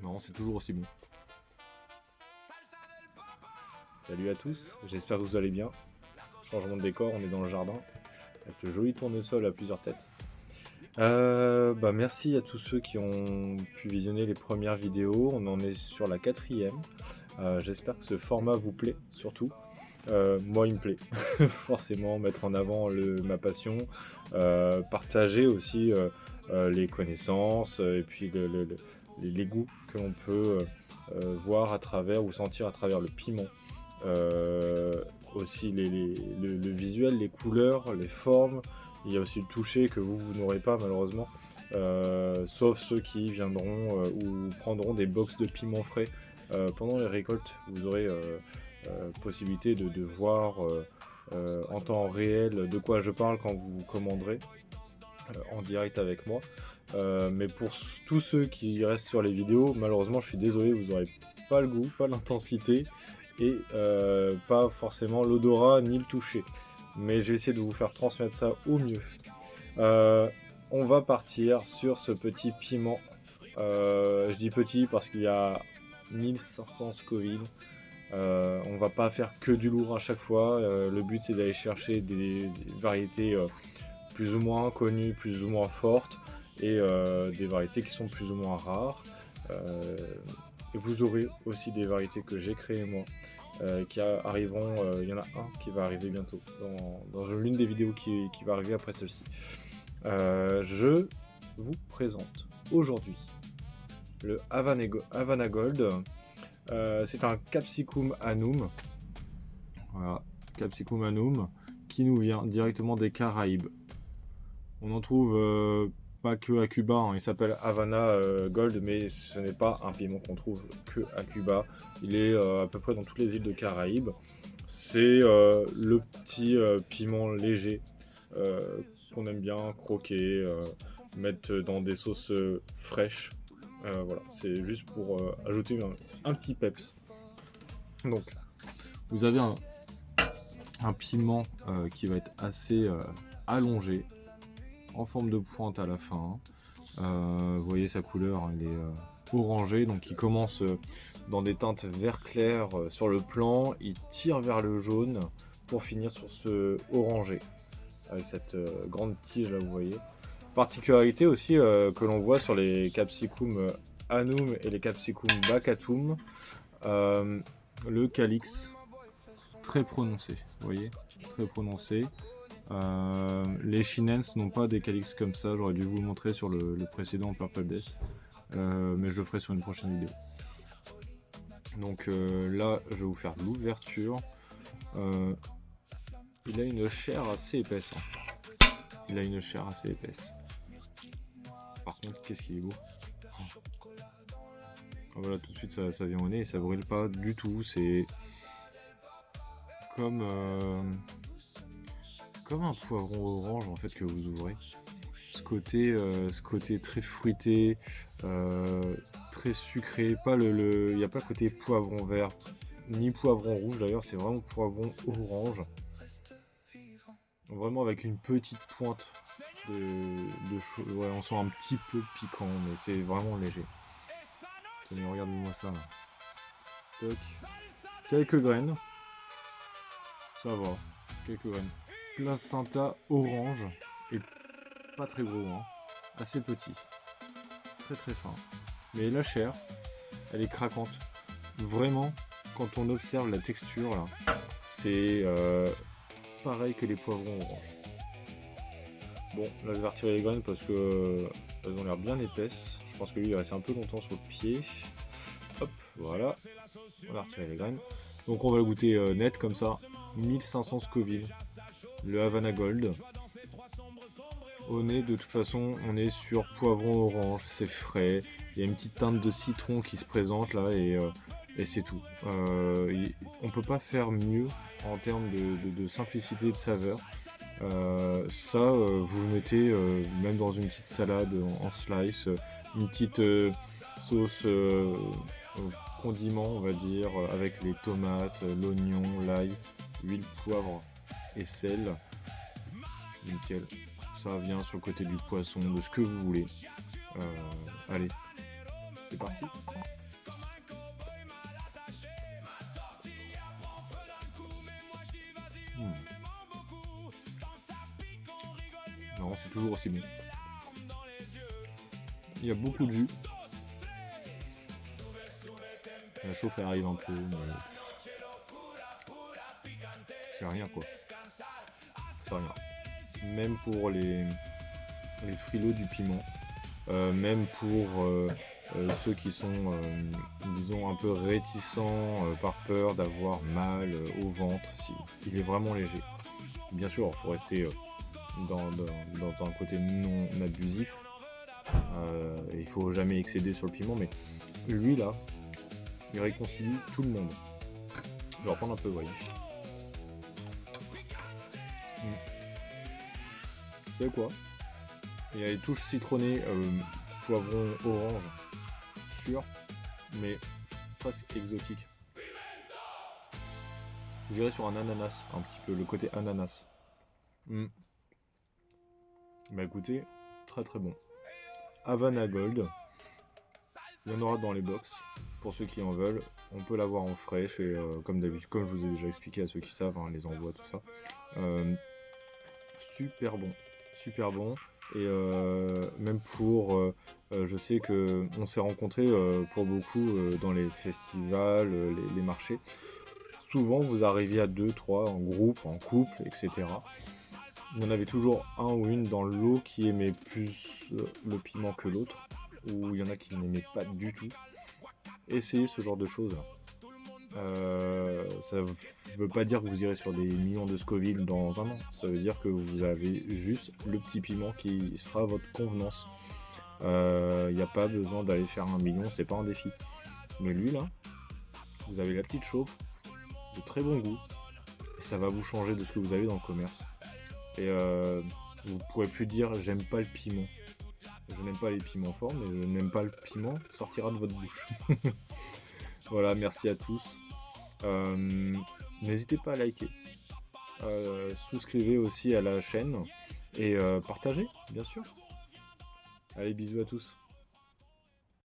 Non, c'est toujours aussi bon. Salut à tous, j'espère que vous allez bien. Changement de décor, on est dans le jardin, avec le joli tournesol à plusieurs têtes. Merci à tous ceux qui ont pu visionner les premières vidéos, on en est sur la 4e. J'espère que ce format vous plaît, surtout. Moi il me plaît, forcément, mettre en avant ma passion, partager aussi les connaissances et puis les goûts que l'on peut voir à travers ou sentir à travers le piment. Aussi le visuel, les couleurs, les formes. Il y a aussi le toucher que vous n'aurez pas malheureusement, sauf ceux qui viendront ou prendront des box de piment frais pendant les récoltes. Vous aurez possibilité de voir en temps réel de quoi je parle quand vous commanderez en direct avec moi. Mais pour tous ceux qui restent sur les vidéos, malheureusement je suis désolé, vous n'aurez pas le goût, pas l'intensité et pas forcément l'odorat ni le toucher. Mais j'ai essayé de vous faire transmettre ça au mieux. On va partir sur ce petit piment. Je dis petit parce qu'il y a 1500 Scoville. On va pas faire que du lourd à chaque fois. Le but c'est d'aller chercher des variétés plus ou moins connues, plus ou moins fortes et des variétés qui sont plus ou moins rares. Et vous aurez aussi des variétés que j'ai créées moi qui arriveront. Il y en a un qui va arriver bientôt dans l'une des vidéos qui va arriver après celle-ci. Je vous présente aujourd'hui le Havana Gold. C'est un Capsicum Annuum. Voilà, Capsicum Annuum qui nous vient directement des Caraïbes. On en trouve pas que à Cuba, hein. Il s'appelle Havana Gold, mais ce n'est pas un piment qu'on trouve que à Cuba. Il est à peu près dans toutes les îles de Caraïbes. C'est le petit piment léger qu'on aime bien croquer, mettre dans des sauces fraîches. Voilà, c'est juste pour ajouter un petit peps. Donc, vous avez un piment qui va être assez allongé, en forme de pointe à la fin. Vous voyez sa couleur, il est orangé, donc il commence dans des teintes vert clair sur le plan, il tire vers le jaune pour finir sur ce orangé, avec cette grande tige là, vous voyez. Particularité aussi que l'on voit sur les Capsicum Annuum et les Capsicum Bacatum, le calyx très prononcé, vous voyez, très prononcé. Les Chinense n'ont pas des calyx comme ça, j'aurais dû vous le montrer sur le précédent Purple Death, mais je le ferai sur une prochaine vidéo. Donc là, je vais vous faire l'ouverture. Il a une chair assez épaisse. Hein. Il a une chair assez épaisse. Par contre, qu'est-ce qu'il est beau. Voilà, tout de suite ça vient au nez et ça brûle pas du tout. C'est comme un poivron orange en fait que vous ouvrez. Ce côté très fruité, très sucré. Pas il n'y a pas côté poivron vert ni poivron rouge d'ailleurs. C'est vraiment poivron orange. Vraiment avec une petite pointe de choses. Ouais, on sent un petit peu piquant, mais c'est vraiment léger. Tenez, regardez-moi ça là. Toc. Quelques graines. Ça va. Quelques graines. Placenta orange. Et pas très gros, hein. Assez petit. Très très fin. Mais la chair, elle est craquante. Vraiment, quand on observe la texture là, c'est pareil que les poivrons orange. Bon, là je vais retirer les graines parce que elles ont l'air bien épaisses. Je pense que lui il reste un peu longtemps sur le pied. Hop, voilà. On va retirer les graines. Donc on va le goûter net comme ça. 1500 Scoville. Le Havana Gold. Au nez, de toute façon, on est sur poivron orange, c'est frais. Il y a une petite teinte de citron qui se présente là et c'est tout. On peut pas faire mieux en termes de simplicité et de saveur. Vous le mettez même dans une petite salade en slice, une petite sauce condiment on va dire, avec les tomates, l'oignon, l'ail, huile, poivre et sel. Nickel. Ça vient sur le côté du poisson, de ce que vous voulez. Allez, c'est parti. Non, c'est toujours aussi bon. Il y a beaucoup de jus. La chauffe elle arrive un peu, mais c'est rien quoi. C'est rien. Même pour les frileux du piment, même pour ceux qui sont, disons, un peu réticents par peur d'avoir mal au ventre, il est vraiment léger. Bien sûr, il faut rester dans un côté non abusif. Il ne faut jamais excéder sur le piment, mais lui là, il réconcilie tout le monde. Je vais reprendre un peu, voyez. Vous savez quoi? Il y a les touches citronnées, poivron orange, sûr, mais presque exotique. Je dirais sur un ananas, un petit peu, le côté ananas. Bah écoutez, très très bon. Havana Gold, il y en aura dans les box, pour ceux qui en veulent. On peut l'avoir en frais, comme d'habitude, comme je vous ai déjà expliqué à ceux qui savent, hein, les envois, tout ça. Super bon, super bon. Et même pour, je sais que on s'est rencontrés pour beaucoup dans les festivals, les marchés. Souvent vous arriviez à 2, 3 en groupe, en couple, etc. Il y en avait toujours un ou une dans le lot qui aimait plus le piment que l'autre, ou il y en a qui n'aimaient pas du tout. Essayez ce genre de choses. Ça ne veut pas dire que vous irez sur des millions de Scoville dans un an. Ça veut dire que vous avez juste le petit piment qui sera votre convenance. Il n'y a pas besoin d'aller faire 1 million, c'est pas un défi. Mais lui là, vous avez la petite chauffe, de très bon goût, et ça va vous changer de ce que vous avez dans le commerce. Et vous pourrez plus dire j'aime pas le piment. Je n'aime pas les piments forts, mais je n'aime pas le piment sortira de votre bouche. Voilà, merci à tous. N'hésitez pas à liker. Souscrivez aussi à la chaîne et partagez, bien sûr. Allez, bisous à tous.